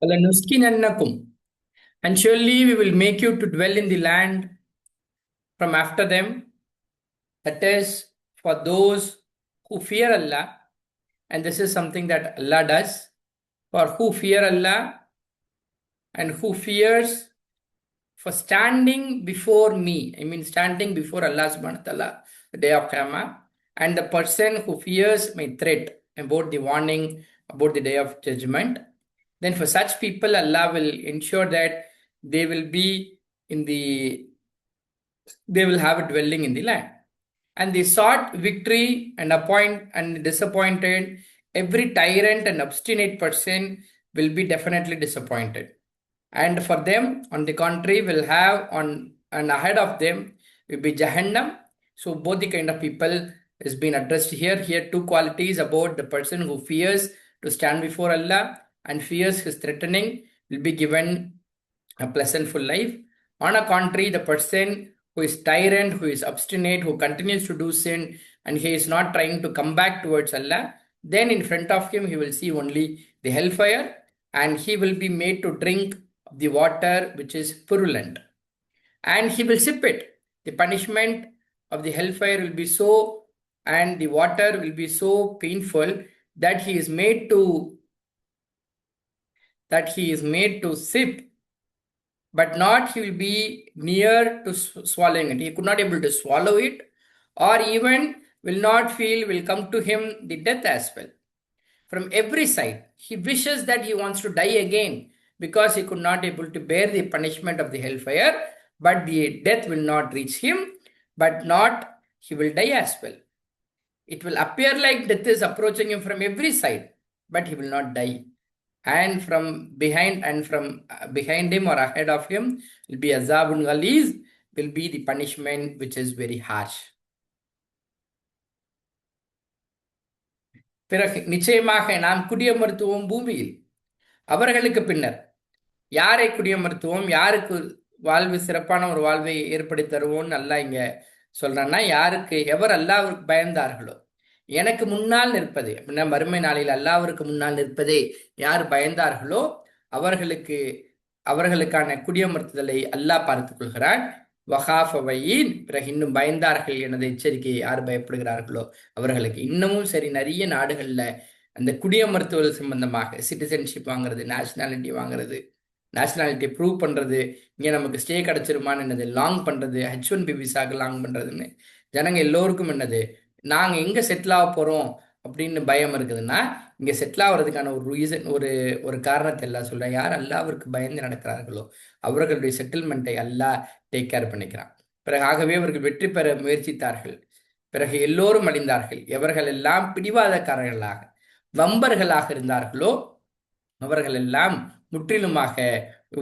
وَلَنُسْكِنَنَّكُمْ. And surely we will make you to dwell in the land from after them. That is for those who fear Allah. And this is something that Allah does. For who fear Allah and who fears for standing before me. I mean, standing before Allah subhanahu wa ta'ala, the day of Qiyamah. And the person who fears my threat about the warning, about the day of judgment. Then for such people, Allah will ensure that they will be in the, they will have a dwelling in the land. And they sought victory and appoint and disappointed. Every tyrant and obstinate person will be definitely disappointed. And for them, on the contrary, will have on and ahead of them will be Jahannam. So both the kind of people is being addressed here. Here two qualities about the person who fears to stand before Allah and fears his threatening will be given a pleasantful life. On a contrary, the person who is tyrant, who is obstinate, who continues to do sin, and he is not trying to come back towards Allah, then in front of him he will see only the hellfire, and he will be made to drink the water which is purulent. And he will sip it. The punishment of the hellfire will be so, and the water will be so painful that he is made to sip, but not he will be near to swallowing it. He could not able to swallow it, or even will come to him the death as well. From every side, he wishes that he wants to die again because he could not able to bear the punishment of the hellfire, but the death will not reach him, but not he will die as well. It will appear like death is approaching him from every side, but he will not die. And from behind him or ahead of him will be azabun ghaliz, will be the punishment which is very harsh. பிறகு நிச்சயமாக நாம் குடியமர்த்துவோம் பூமியில் அவர்களுக்கு பின்னர். யாரை குடியமர்த்துவோம், யாருக்கு வாழ்வு சிறப்பான ஒரு வாழ்வை ஏற்படுத்தி தருவோம்னு நல்லா இங்க சொல்றேன்னா, யாருக்கு எவர் அல்லாஹ்வுக்கு பயந்தார்களோ, எனக்கு முன்னால் நிற்பதே அப்படின்னா மறுமை நாளில் அல்லாஹ்விற்கு முன்னால் நிற்பதே யார் பயந்தார்களோ அவர்களுக்கான குடியமர்த்துதலை அல்லாஹ் பார்த்துக் கொள்கிறான். வகாஃபவையின் பிறகு இன்னும் பயந்தார்கள் எனது எச்சரிக்கையை யார் பயப்படுகிறார்களோ அவர்களுக்கு இன்னமும் சரி நிறைய நாடுகள்ல அந்த குடியமர்த்துவது சம்பந்தமாக சிட்டிசன்ஷிப் வாங்குறது, நேஷனாலிட்டி வாங்குறது, நேஷனாலிட்டி ப்ரூவ் பண்ணுறது, இங்கே நமக்கு ஸ்டே கிடச்சிருமான்னு என்னது லாங் பண்ணுறது, H1B விசாக்கு லாங் பண்ணுறதுன்னு ஜனங்க எல்லோருக்கும் என்னது நாங்கள் எங்கே செட்டில் ஆக போகிறோம் அப்படின்னு பயம் இருக்குதுன்னா, இங்கே செட்டில் ஆகிறதுக்கான ஒரு ரீசன் ஒரு காரணத்தை எல்லாம் சொல்கிறேன். யார் அல்லாஹ்விற்கு பயந்து நடக்கிறார்களோ அவர்களுடைய செட்டில்மெண்ட்டை அல்லாஹ் டேக் கேர் பண்ணிக்கிறான். பிறகு ஆகவே அவர்கள் வெற்றி பெற முயற்சித்தார்கள். பிறகு எல்லோரும் அழிந்தார்கள். எவர்கள் எல்லாம் பிடிவாதக்காரர்களாக வம்பர்களாக இருந்தார்களோ அவர்கள் எல்லாம் முற்றிலுமாக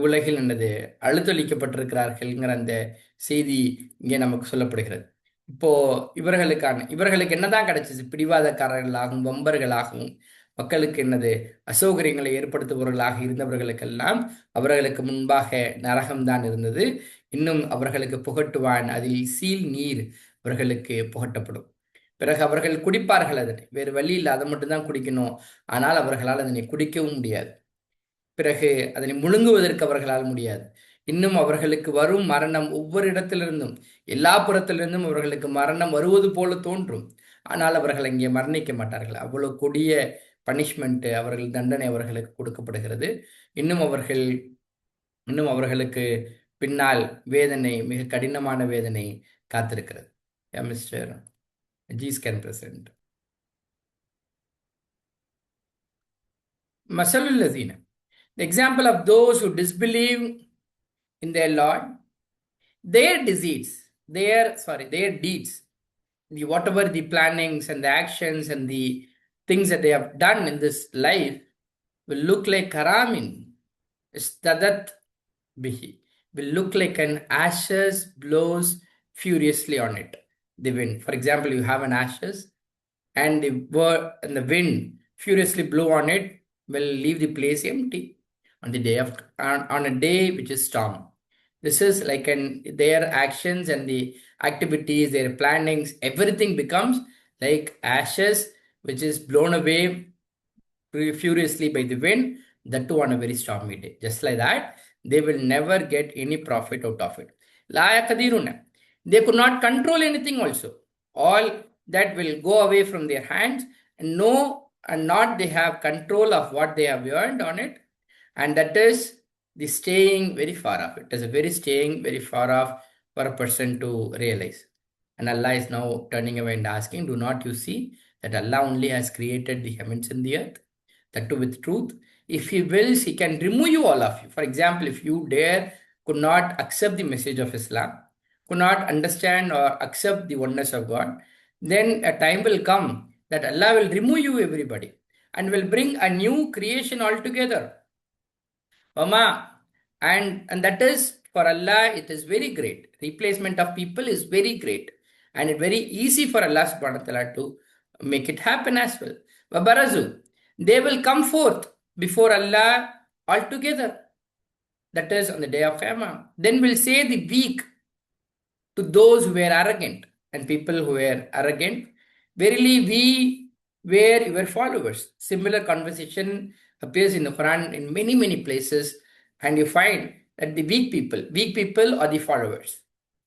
உலகில் என்னது அழுத்தொழிக்கப்பட்டிருக்கிறார்கள்ங்கிற அந்த செய்தி இங்கே நமக்கு சொல்லப்படுகிறது. இப்போ இவர்களுக்கு என்னதான் கிடைச்சிச்சு? பிடிவாதக்காரர்களாகவும் வம்பர்களாகவும் மக்களுக்கு என்னது அசௌகரியங்களை ஏற்படுத்துபவர்களாக இருந்தவர்களுக்கெல்லாம் அவர்களுக்கு முன்பாக நரகம்தான் இருந்தது. இன்னும் அவர்களுக்கு புகட்டுவான், அதில் சீல் நீர் அவர்களுக்கு புகட்டப்படும். பிறகு அவர்கள் குடிப்பார்கள் அதனை, வேறு வழி இல்லை, அதை மட்டும்தான் குடிக்கணும். ஆனால் அவர்களால் அதனை குடிக்கவும் முடியாது. பிறகு அதனை முழுங்குவதற்கு அவர்களால் முடியாது. இன்னும் அவர்களுக்கு வரும் மரணம் ஒவ்வொரு இடத்திலிருந்தும் எல்லா புறத்திலிருந்தும் அவர்களுக்கு மரணம் வருவது போல தோன்றும். ஆனால் அவர்கள் அங்கே மரணிக்க மாட்டார்கள். அவ்வளவு கொடிய பனிஷ்மெண்ட், அவர்கள் தண்டனை அவர்களுக்கு கொடுக்கப்படுகிறது. இன்னும் அவர்களுக்கு பின்னால் வேதனை, மிக கடினமான வேதனை காத்திருக்கிறது. மிஸ்டர் ஜி-ஸ்கேன் பிரசிடென்ட். மஸலுல் லஸீன, the example of those who disbelieve in their Lord, their deeds, whatever the plannings and the actions and the things that they have done in this life will look like karamin istadat bihi, will look like an ashes blows furiously on it, the wind. For example, you have an ashes and the wind furiously blow on it, will leave the place empty on a day which is storm. This is like their actions and the activities, their plannings, everything becomes like ashes which is blown away furiously by the wind. that too on a very stormy day. Just like that, they will never get any profit out of it. La yaqdiruna. They could not control anything also. All that will go away from their hands, and no, and not they have control of what they have earned on it. And that is the staying very far off. It is a very staying very far off for a person to realize. And Allah is now turning away and asking, do not you see that Allah only has created the heavens and the earth? That too with truth. If He wills, He can remove you, all of you. For example, if you dare could not accept the message of Islam, could not understand or accept the oneness of God, then a time will come that Allah will remove you, everybody, and will bring a new creation altogether. Mama, and that is for Allah, it is very great. Replacement of people is very great. And it's very easy for Allah subhanahu wa ta'ala to make it happen as well. Wabarazu, they will come forth before Allah altogether. That is on the day of Qiyamah. Then will say the weak to those who were arrogant, and people who were arrogant, verily we were your followers. Similar conversation appears in the Quran in many, many places, and you find that the weak people are the followers.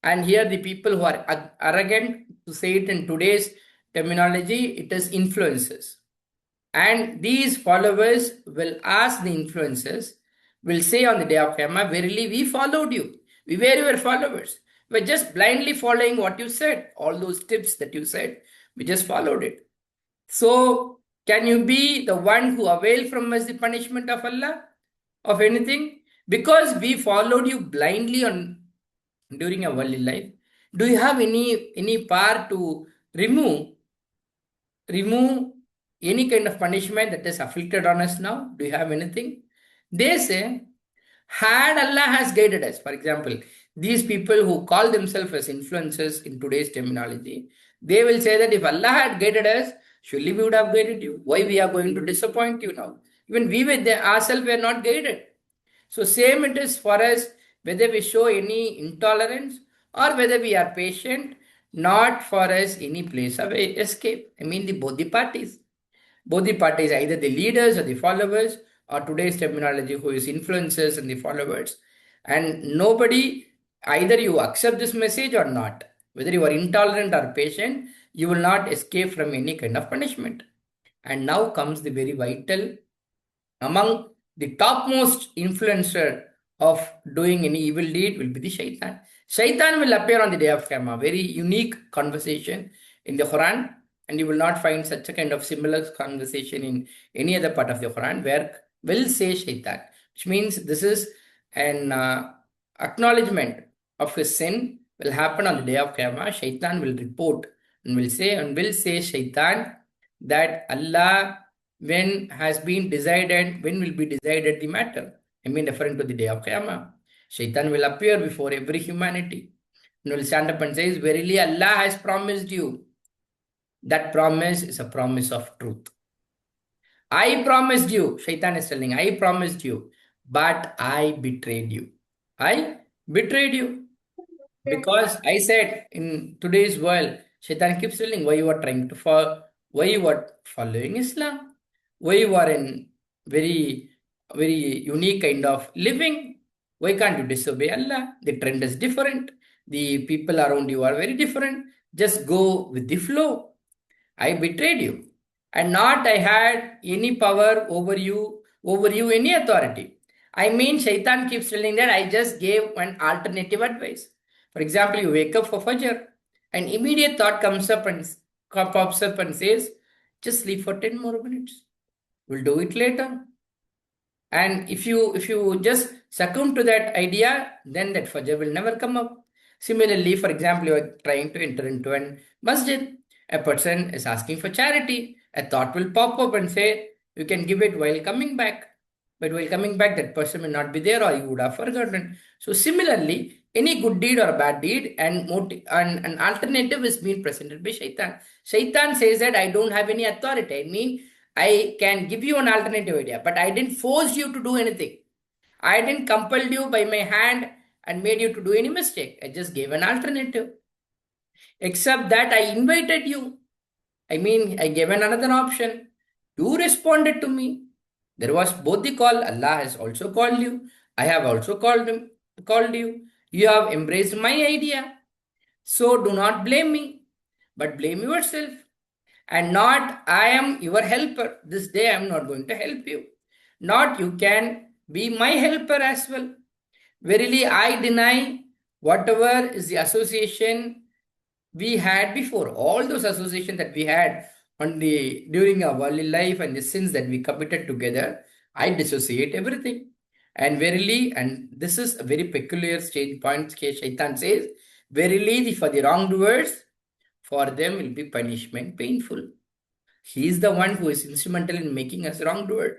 And here the people who are arrogant, to say it in today's terminology, it is influencers. And these followers will ask the influencers, will say on the day of Qiyamah, verily we followed you. We were your followers. We were just blindly following what you said. All those tips that you said, we just followed it. So, can you be the one who avail from us the punishment of Allah? Of anything? Because we followed you blindly during our worldly life. Do you have any power to remove any kind of punishment that is afflicted on us now? Do you have anything? They say, had Allah has guided us, for example, these people who call themselves as influencers in today's terminology, they will say that if Allah had guided us, surely we would have guided you. Why we are going to disappoint you now? Even we ourselves were not guided. So same it is for us, whether we show any intolerance or whether we are patient, not for us any place of escape. I mean both the parties. Both the parties, either the leaders or the followers, or today's terminology who is influencers and the followers. And nobody, either you accept this message or not. Whether you are intolerant or patient, you will not escape from any kind of punishment. And now comes the very vital, among the topmost influencer of doing any evil deed will be the shaitan. Shaitan will appear on the day of Qiyamah. Very unique conversation in the Quran, and you will not find such a kind of similar conversation in any other part of the Quran where will say shaitan, which means this is an acknowledgement of his sin will happen on the day of Qiyamah. Shaitan will report and will say shaitan that Allah, when will be decided the matter. I mean, referring to the day of Qiyamah. Shaitan will appear before every humanity and will stand up and says, verily Allah has promised you. That promise is a promise of truth. I promised you, Shaitan is telling, I promised you, but I betrayed you. I betrayed you. Because I said in today's world, Shaitan keeps telling why you are why you are following Islam, why you are in very, very unique kind of living. Why can't you disobey Allah? The trend is different. The people around you are very different. Just go with the flow. I betrayed you. And not I had any power over you, any authority. I mean, Shaitan keeps telling that I just gave an alternative advice. For example, you wake up for Fajr, and immediate thought pops up and says, just sleep for 10 more minutes. We'll do it later. And if you just succumb to that idea, then that Fajr will never come up. Similarly, for example, you are trying to enter into an masjid. A person is asking for charity. A thought will pop up and say, you can give it while coming back. But while coming back, that person will not be there or you would have forgotten. So similarly, any good deed or bad deed and an alternative is being presented by Shaitan. Shaitan says that I don't have any authority. I mean, I can give you an alternative idea, but I didn't force you to do anything. I didn't compel you by my hand and made you to do any mistake. I just gave an alternative. Except that I invited you. I mean, I gave another option. You responded to me. There was both the call. Allah has also called you. I have also called you. You have embraced my idea. So do not blame me, but blame yourself. And not, I am your helper. This day I am not going to help you. Not, you can be my helper as well. Verily, I deny whatever is the association we had before. All those associations that we had during our worldly life and the sins that we committed together, I dissociate everything. And verily, and this is a very peculiar stage point, Shaitan says, verily, for the wrongdoers, for them will be punishment painful. He is the one who is instrumental in making us wrongdoer.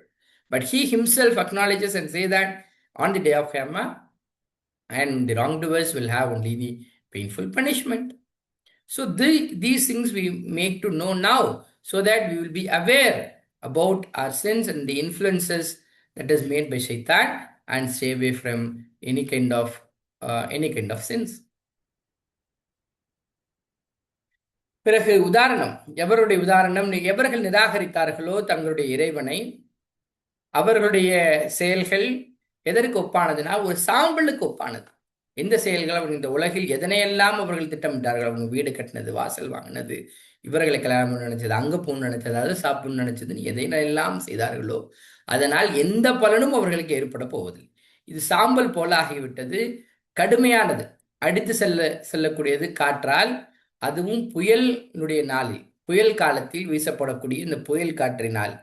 But he himself acknowledges and says that on the day of Qiyamah, and the wrongdoers will have only the painful punishment. So these things we make to know now, so that we will be aware about our sins and the influences that is made by Shaitan, and stay away from any kind of sins. பிறகு உதாரணம், எவருடைய உதாரணம், எவர்கள் நிராகரித்தார்களோ தங்களுடைய இறைவனை, அவர்களுடைய செயல்கள் எதற்கு ஒப்பானதுன்னா ஒரு சாம்பலுக்கு ஒப்பானது. எந்த செயல்கள் அவர் இந்த உலகில் எதனையெல்லாம் அவர்கள் திட்டமிட்டார்கள், அவங்க வீடு கட்டினது, வாசல் வாங்கினது, இவர்களை கல்யாணம் நினைச்சது, அங்க போகணும்னு நினைச்சது, அதை சாப்பிடணும்னு நினைச்சதுன்னு எதையெல்லாம் செய்தார்களோ அதனால் எந்த பலனும் அவர்களுக்கு ஏற்பட போவதில்லை. இது சாம்பல் போல ஆகிவிட்டது. கடுமையானது, அடித்து செல்லக்கூடியது காற்றால், அதுவும் புயலினுடைய நாளில், புயல் காலத்தில் வீசப்படக்கூடிய இந்த புயல் காற்றினால்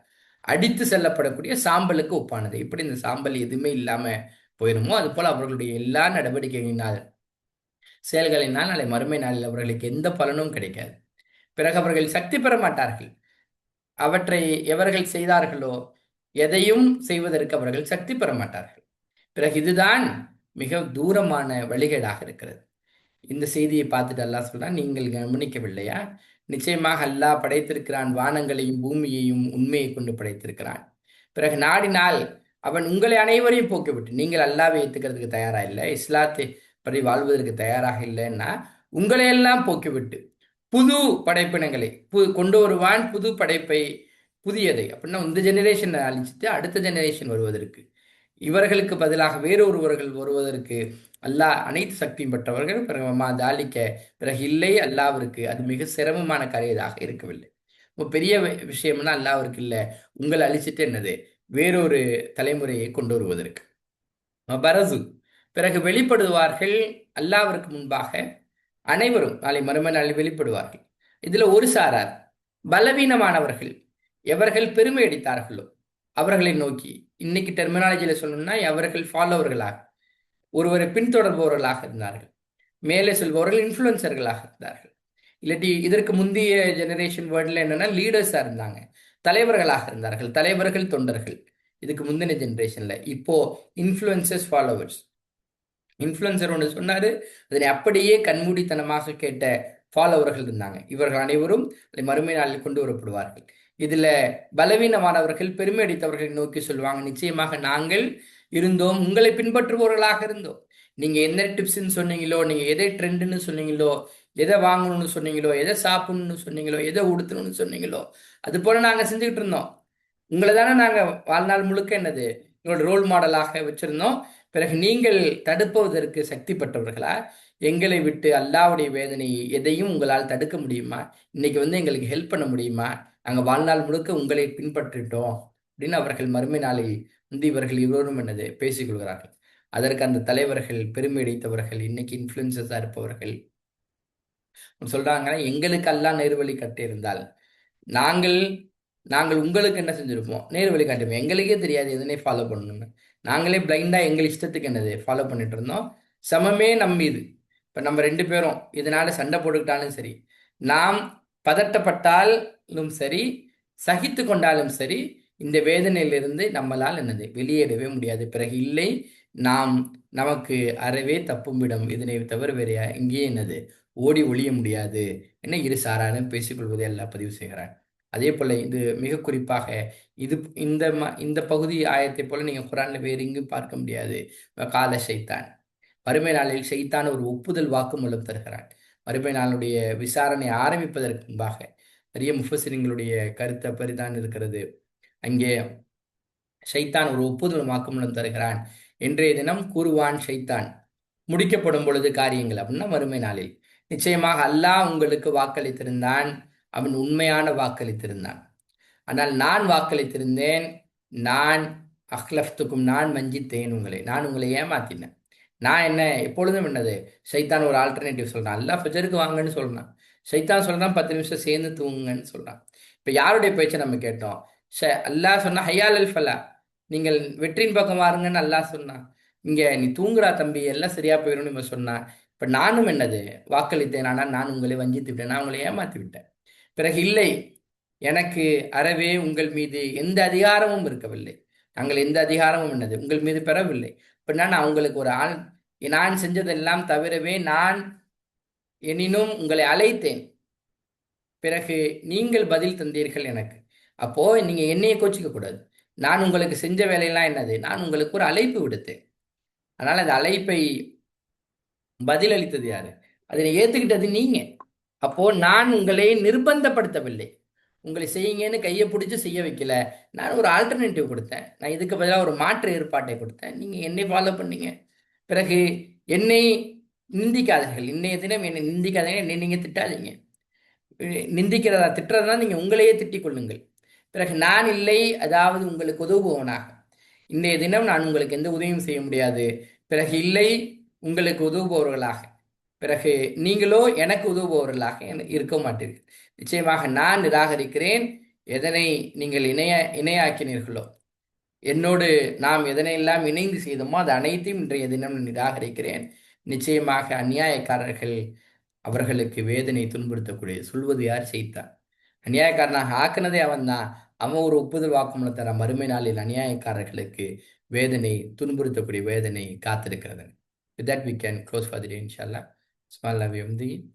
அடித்து செல்லப்படக்கூடிய சாம்பலுக்கு ஒப்பானது. இப்படி இந்த சாம்பல் எதுவுமே இல்லாம போயிருமோ அது போல அவர்களுடைய எல்லா நடவடிக்கைகளினால், செயல்களினால் நாளை மறுமை நாளில் அவர்களுக்கு எந்த பலனும் கிடைக்காது. பிறகு அவர்கள் சக்தி பெற மாட்டார்கள். அவற்றை எவர்கள் செய்தார்களோ எதையும் செய்வதற்கு அவர்கள் சக்தி பெற மாட்டார்கள். பிறகு இதுதான் மிக தூரமான வழிகேடாக இருக்கிறது. இந்த செய்தியை பார்த்துட்டு அல்லாஹ் சொல்றான், நீங்கள் கவனிக்கவில்லையா? நிச்சயமாக அல்லாஹ் படைத்திருக்கிறான், வானங்களையும் பூமியையும் உண்மையை கொண்டு படைத்திருக்கிறான். பிறகு நாடினால் அவன் உங்களை அனைவரையும் போக்கிவிட்டு, நீங்கள் அல்லாவை ஏற்றுக்கிறதுக்கு தயாரா இல்லை, இஸ்லாத்தை படி வாழ்வதற்கு தயாராக இல்லைன்னா உங்களையெல்லாம் போக்கிவிட்டு புது படைப்பினங்களை கொண்டு வருவான். புது படைப்பை, புதியதை அப்படின்னா இந்த ஜெனரேஷன் அழிச்சிட்டு அடுத்த ஜெனரேஷன் வருவதற்கு, இவர்களுக்கு பதிலாக வேறொருவர்கள் வருவதற்கு அல்லாஹ் அனைத்து சக்தியும் பெற்றவர்கள். பிறகு தாலிக்க, பிறகு இல்லை, அல்லாவிற்கு அது மிக சிரமமான காரியதாக இருக்கவில்லை. பெரிய விஷயம்னா அல்லாவிற்கு இல்லை, உங்களை அழிச்சிட்டு என்னது வேறொரு தலைமுறையை கொண்டு வருவதற்கு. பரசு, பிறகு வெளிப்படுவார்கள் அல்லாவிற்கு முன்பாக. அனைவரும் நாளை மறுமை நாளில் வெளிப்படுவார்கள். இதுல ஒரு சாரார் பலவீனமானவர்கள், எவர்கள் பெருமை அடித்தார்களோ அவர்களை நோக்கி, இன்னைக்கு டெர்மினாலஜியில சொல்லணும்னா அவர்கள் ஃபாலோவர்களாக, ஒருவரை பின்தொடர்பவர்களாக இருந்தார்கள். மேலே சொல்பவர்கள் இன்ஃப்ளூயன்சர்களாக இருந்தார்கள். இல்லாட்டி இதற்கு முந்தைய ஜெனரேஷன் வேர்டில் என்னன்னா லீடர்ஸாக இருந்தாங்க, தலைவர்களாக இருந்தார்கள், தலைவர்கள் தொண்டர்கள். இதுக்கு முந்தின ஜெனரேஷன்ல. இப்போ இன்ஃப்ளூயன்சர்ஸ், ஃபாலோவர்ஸ். இன்ஃப்ளூயன்சர் ஒன்று சொன்னாரு, அதனை அப்படியே கண்மூடித்தனமாக கேட்ட ஃபாலோவர்கள் இருந்தாங்க. இவர்கள் அனைவரும் மறுமை நாளில் கொண்டு வரப்படுவார்கள். இதுல பலவீனமானவர்கள் பெருமை அடித்தவர்களை நோக்கி சொல்லுவாங்க, நிச்சயமாக நாங்கள் இருந்தோம், உங்களை பின்பற்றுபவர்களாக இருந்தோம். நீங்க என்ன டிப்ஸ்ன்னு சொன்னீங்களோ, நீங்க எதை ட்ரெண்டுன்னு சொன்னீங்களோ, எதை வாங்கணும்னு சொன்னீங்களோ, எதை சாப்பிடணும்னு சொன்னீங்களோ, எதை உடுத்தணும்னு சொன்னீங்களோ, அது போல நாங்க செஞ்சுக்கிட்டு இருந்தோம். உங்களை தானே நாங்க வாழ்நாள் முழுக்க என்னது உங்களோட ரோல் மாடலாக வச்சிருந்தோம். பிறகு நீங்கள் தடுப்பதற்கு சக்தி பெற்றவர்களா? எங்களை விட்டு அல்லாவுடைய வேதனையை எதையும் உங்களால் தடுக்க முடியுமா? இன்னைக்கு எங்களுக்கு ஹெல்ப் பண்ண முடியுமா? நாங்கள் வாழ்நாள் முழுக்க உங்களை பின்பற்றிட்டோம் அப்படின்னு அவர்கள் மறுமை நாளில் இவர்கள் இருவரும் என்னது பேசிக்கொள்கிறார்கள். அதற்கு அந்த தலைவர்கள், பெருமை அடித்தவர்கள், இன்னைக்கு இன்ஃப்ளூயன்சஸா இருப்பவர்கள் சொல்றாங்க, எங்களுக்கு அல்லாஹ் நேர்வழி கட்டியிருந்தால் நாங்கள் நாங்கள் உங்களுக்கு என்ன செஞ்சிருப்போம், நேர்வழி காட்டுவோம். எங்களுக்கே தெரியாது எதனை ஃபாலோ பண்ணணும்னு. நாங்களே பிளைண்டா எங்கள் இஷ்டத்துக்கு என்னது ஃபாலோ பண்ணிட்டு இருந்தோம். சமமே நம்பிது. இப்ப நம்ம ரெண்டு பேரும் இதனால சண்டை போட்டுக்கிட்டாலும் சரி, நாம் பதட்டப்பட்டாலும் சரி, சகித்து கொண்டாலும் சரி, இந்த வேதனையிலிருந்து நம்மளால் என்னது வெளியேறவே முடியாது. பிறகு இல்லை, நாம் நமக்கு அறவே தப்பும்பிடம், இதனை தவிர வேற இங்கேயே என்னது ஓடி ஒழிய முடியாது என்ன இரு சாராரும் பேசிக்கொள்வதை எல்லாம் பதிவு செய்கிறார். அதே போல இது மிக குறிப்பாக இது இந்த பகுதி ஆயத்தை போல நீங்க குரான்ல வேறு எங்கும் பார்க்க முடியாது. கால ஷைத்தான், மறுமை நாளில் ஷைத்தான் ஒரு ஒப்புதல் வாக்குமூலம் தருகிறான். மறுமை நாளுடைய விசாரணை ஆரம்பிப்பதற்கு முன்பாக நிறைய முஃபஸிரிங்களுடைய கருத்தை பரிதான் இருக்கிறது. அங்கே ஷைத்தான் ஒரு ஒப்புதல் வாக்குமூலம் தருகிறான். இன்றைய தினம் கூறுவான் ஷைத்தான், முடிக்கப்படும் பொழுது காரியங்கள் அப்படின்னா மறுமை நாளில் நிச்சயமாக அல்லாஹ் உங்களுக்கு வாக்களித்திருந்தான், அவன் உண்மையான வாக்களித்திருந்தான். ஆனால் நான் வாக்களித்திருந்தேன், நான் அஹ்லஃப்துக்கும், நான் வஞ்சித்தேன் உங்களை, நான் உங்களை ஏமாத்தினேன். நான் என்ன எப்பொழுதும் என்னது, சைத்தான் ஒரு ஆல்டர்னேட்டிவ் சொல்றான். அல்லாஹ் ஃபஜருக்கு வாங்கன்னு சொல்றான், சைத்தான் சொல்றான் 10 நிமிஷம் சேர்ந்து தூங்குங்கன்னு சொல்றான். இப்ப யாருடைய பேச்சை நம்ம கேட்டோம்? அல்லாஹ் சொன்னா ஹையால் அல் ஃபலா, நீங்கள் வெற்றியின் பக்கம் வாருங்கன்னு அல்லாஹ் சொன்னான். இங்க நீ தூங்குறா தம்பி, எல்லாம் சரியா போயிடும்னு இவன் சொன்னான். இப்ப நானும் என்னது வாக்களித்தேன், ஆனால் நான் உங்களை வஞ்சித்து விட்டேன், நான் உங்களை ஏமாத்தி விட்டேன். பிறகு இல்லை, எனக்கு அறவே உங்கள் மீது எந்த அதிகாரமும் இருக்கவில்லை, நாங்கள் எந்த அதிகாரமும் என்னது உங்கள் மீது பெறவில்லை. அப்படின்னா நான் உங்களுக்கு ஒரு ஆள், நான் செஞ்சதெல்லாம் தவிரவே நான் எனினும் உங்களை அழைத்தேன், பிறகு நீங்கள் பதில் தந்தீர்கள் எனக்கு. அப்போ நீங்க என்னைய கோச்சிக்க கூடாது. நான் உங்களுக்கு செஞ்ச வேலையெல்லாம் என்னது, நான் உங்களுக்கு ஒரு அழைப்பு விடுத்தேன். அதனால அந்த அழைப்பை பதில் அளித்தது யாரு? அதனை ஏத்துக்கிட்டது நீங்க. அப்போ நான் உங்களை நிர்பந்தப்படுத்தவில்லை, உங்களை செய்யுங்கன்னு கையை பிடிச்சி செய்ய வைக்கல. நான் ஒரு ஆல்டர்னேட்டிவ் கொடுத்தேன், நான் இதுக்கு பதிலாக ஒரு மாற்று ஏற்பாட்டை கொடுத்தேன், நீங்க என்னை ஃபாலோ பண்ணீங்க. பிறகு என்னை நிந்திக்காதீர்கள், இன்னைய தினம் என்னை நிந்திக்காதீங்க, என்னை நீங்க திட்டாதீங்க. நிந்திக்கிறதா திட்டுறதுனா நீங்க உங்களையே திட்டிக் கொள்ளுங்கள். பிறகு நான் இல்லை, அதாவது உங்களுக்கு உதவுபவனாக இன்றைய தினம் நான் உங்களுக்கு எந்த உதவியும் செய்ய முடியாது. பிறகு இல்லை, உங்களுக்கு உதவுபவர்களாக, பிறகு நீங்களோ எனக்கு உதவுபவர்களாக இருக்க மாட்டீர்கள். நிச்சயமாக நான் நிராகரிக்கிறேன் எதனை நீங்கள் இணையாக்கினீர்களோ, என்னோடு நாம் எதனையெல்லாம் இணைந்து செய்தோமோ அது அனைத்தையும் இன்றைய தினம் நிராகரிக்கிறேன். நிச்சயமாக அநியாயக்காரர்கள், அவர்களுக்கு வேதனை துன்புறுத்தக்கூடிய, சொல்வது யார்? செய்தான். அநியாயக்காரனாக ஆக்குனதே அவன் தான். அவன் ஒரு ஒப்புதல் வாக்குமூலம் தர, மறுமை நாளில் அநியாயக்காரர்களுக்கு வேதனை, துன்புறுத்தக்கூடிய வேதனை காத்திருக்கிறது. With that we can close for the day, inshallah. Small love,